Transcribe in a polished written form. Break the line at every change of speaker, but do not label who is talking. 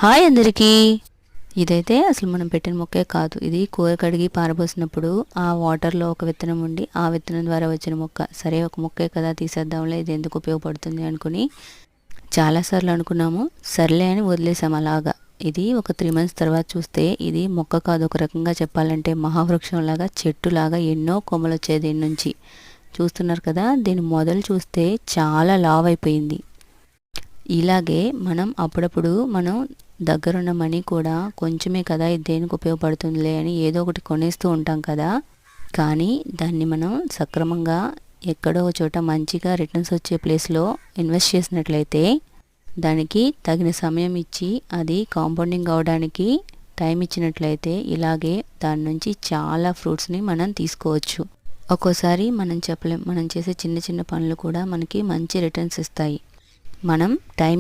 Hi అందరికీ. ఇదైతే అసలు మనం పెట్టిన మొక్కే కాదు. ఇది కూర కడిగి పారబోసినప్పుడు ఆ వాటర్లో ఒక విత్తనం ఉండి ఆ విత్తనం ద్వారా వచ్చిన మొక్క. సరే ఒక మొక్కే కదా తీసేద్దాంలే, ఇది ఎందుకు ఉపయోగపడుతుంది అనుకుని చాలాసార్లు అనుకున్నాము. సర్లే అని వదిలేసాం అలాగా. ఇది ఒక 3 months తర్వాత చూస్తే ఇది మొక్క కాదు, ఒక రకంగా చెప్పాలంటే మహావృక్షంలాగా చెట్టులాగా ఎన్నో కొమ్మలు వచ్చాయి దీని నుంచి. చూస్తున్నారు కదా, దీని మొదలు చూస్తే చాలా లావ్ అయిపోయింది. ఇలాగే మనం అప్పుడప్పుడు మనం దగ్గరున్న మనీ కూడా కొంచెమే కదా, ఇది దేనికి ఉపయోగపడుతుందిలే అని ఏదో ఒకటి కొనేస్తూ ఉంటాం కదా. కానీ దాన్ని మనం సక్రమంగా ఎక్కడో ఒక చోట మంచిగా రిటర్న్స్ వచ్చే ప్లేస్లో ఇన్వెస్ట్ చేసినట్లయితే, దానికి తగిన సమయం ఇచ్చి అది కాంపౌండింగ్ అవడానికి టైం ఇచ్చినట్లయితే ఇలాగే దాని నుంచి చాలా ఫ్రూట్స్ని మనం తీసుకోవచ్చు. ఒక్కోసారి మనం చెప్పలేం, మనం చేసే చిన్న చిన్న పనులు కూడా మనకి మంచి రిటర్న్స్ ఇస్తాయి. మనం టైం